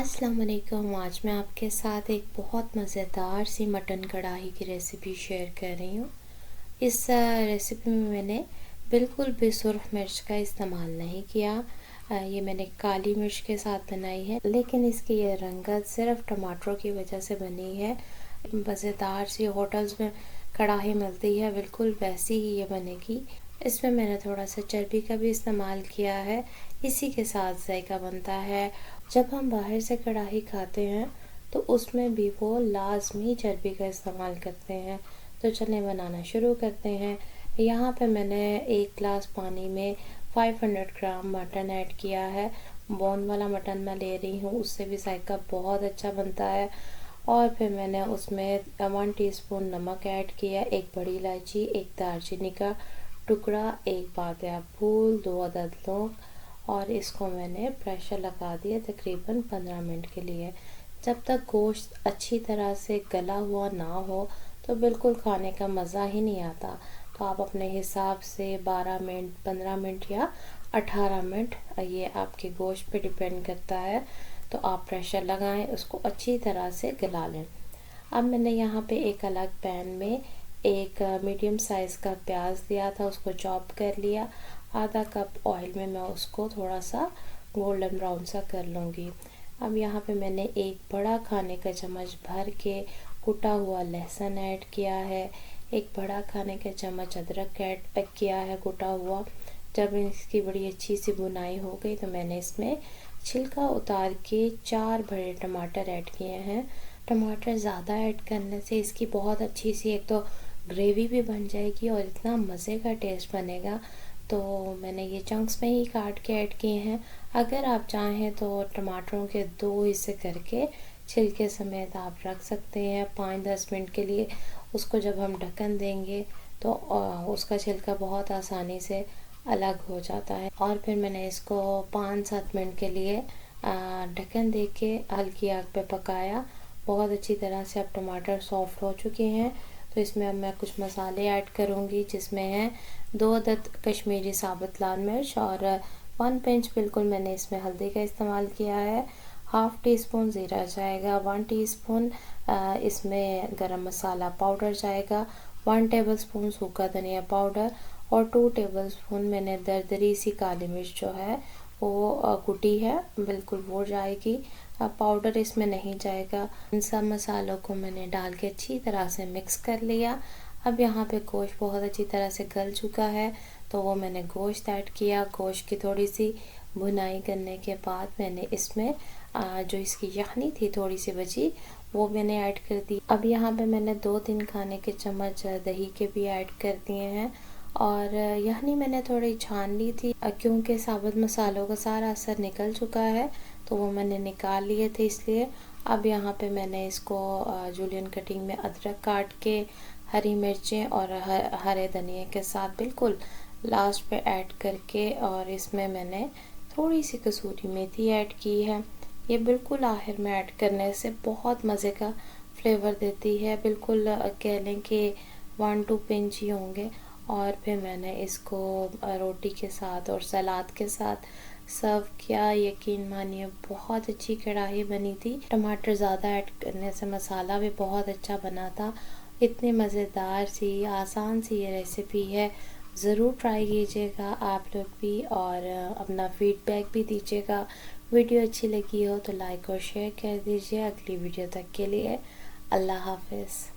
अस्सलाम वालेकुम। आज मैं आपके साथ एक बहुत मज़ेदार सी मटन कढ़ाई की रेसिपी शेयर कर रही हूँ। इस रेसिपी में मैंने बिल्कुल भी सुर्ख मिर्च का इस्तेमाल नहीं किया। ये मैंने काली मिर्च के साथ बनाई है, लेकिन इसकी ये रंगत सिर्फ टमाटरों की वजह से बनी है। मज़ेदार सी होटल्स में कढ़ाई मिलती है, बिल्कुल वैसी ही ये बनेगी। इसमें मैंने थोड़ा सा चर्बी का भी इस्तेमाल किया है, इसी के साथ जायका बनता है। जब हम बाहर से कढ़ाई खाते हैं तो उसमें भी वो लाजमी चर्बी का इस्तेमाल करते हैं। तो चलें बनाना शुरू करते हैं। यहाँ पे मैंने 1 गिलास पानी में 500 ग्राम मटन ऐड किया है। बोन वाला मटन मैं ले रही हूँ, उससे भी जायका बहुत अच्छा बनता है। और फिर मैंने उसमें 1 टीस्पून नमक ऐड किया, 1 बड़ी इलायची, 1 दालचीनी का टुकड़ा, 1 बादिया फूल, 2 अदद लौंग, और इसको मैंने प्रेशर लगा दिया तकरीबन 15 मिनट के लिए। जब तक गोश्त अच्छी तरह से गला हुआ ना हो तो बिल्कुल खाने का मज़ा ही नहीं आता। तो आप अपने हिसाब से 12 मिनट, 15 मिनट या 18 मिनट, ये आपके गोश्त पे डिपेंड करता है। तो आप प्रेशर लगाएं, उसको अच्छी तरह से गला लें। अब मैंने यहाँ पे एक अलग पैन में एक मीडियम साइज़ का प्याज दिया था, उसको चॉप कर लिया। आधा कप ऑयल में मैं उसको थोड़ा सा गोल्डन ब्राउन सा कर लूँगी। अब यहाँ पे मैंने एक बड़ा खाने का चम्मच भर के कुटा हुआ लहसुन ऐड किया है, एक बड़ा खाने का चम्मच अदरक ऐड किया है कुटा हुआ। जब इसकी बड़ी अच्छी सी बुनाई हो गई तो मैंने इसमें छिलका उतार के 4 बड़े टमाटर ऐड किए हैं। टमाटर ज़्यादा ऐड करने से इसकी बहुत अच्छी सी एक तो ग्रेवी भी बन जाएगी और इतना मज़े का टेस्ट बनेगा। तो मैंने ये चंक्स में ही काट के ऐड किए हैं। अगर आप चाहें तो टमाटरों के 2 हिस्से करके छिलके समेत आप रख सकते हैं 5-10 मिनट के लिए। उसको जब हम ढक्कन देंगे तो उसका छिलका बहुत आसानी से अलग हो जाता है। और फिर मैंने इसको 5-7 मिनट के लिए ढक्कन दे के हल्की आग पे पकाया। बहुत अच्छी तरह से अब टमाटर सॉफ्ट हो चुके हैं। तो इसमें अब मैं कुछ मसाले ऐड करूँगी, जिसमें है 2 अदद कश्मीरी साबुत लाल मिर्च और 1 पिंच बिल्कुल मैंने इसमें हल्दी का इस्तेमाल किया है। हाफ़ टी स्पून ज़ीरा जाएगा, 1 टीस्पून इसमें गरम मसाला पाउडर जाएगा, 1 टेबलस्पून सूखा धनिया पाउडर और 2 टेबलस्पून मैंने दरदरी सी काली मिर्च जो है वो कुटी है, बिल्कुल वो जाएगी। पाउडर इसमें नहीं जाएगा। इन सब मसालों को मैंने डाल के अच्छी तरह से मिक्स कर लिया। अब यहाँ पे गोश्त बहुत अच्छी तरह से गल चुका है, तो वो मैंने गोश्त ऐड किया। गोश्त की थोड़ी सी भुनाई करने के बाद मैंने इसमें जो इसकी यखनी थी थोड़ी सी बची, वो मैंने ऐड कर दी। अब यहाँ पे मैंने 2-3 खाने के चम्मच दही के भी ऐड कर दिए हैं। और यखनी मैंने थोड़ी छान ली थी, क्योंकि साबुत मसालों का सारा असर निकल चुका है, तो वो मैंने निकाल लिए थे इसलिए। अब यहाँ पे मैंने इसको जूलियन कटिंग में अदरक काट के, हरी मिर्चें और हरे धनिए के साथ बिल्कुल लास्ट पे ऐड करके, और इसमें मैंने थोड़ी सी कसूरी मेथी ऐड की है। ये बिल्कुल आखिर में ऐड करने से बहुत मज़े का फ्लेवर देती है। बिल्कुल कह लें कि 1-2 पिंच ही होंगे। और फिर मैंने इसको रोटी के साथ और सलाद के साथ सर्व किया। यकीन मानिए बहुत अच्छी कढ़ाई बनी थी। टमाटर ज़्यादा ऐड करने से मसाला भी बहुत अच्छा बना था। इतनी मज़ेदार सी आसान सी ये रेसिपी है, ज़रूर ट्राई कीजिएगा आप लोग भी, और अपना फीडबैक भी दीजिएगा। वीडियो अच्छी लगी हो तो लाइक और शेयर कर दीजिए। अगली वीडियो तक के लिए अल्लाह हाफ़िज़।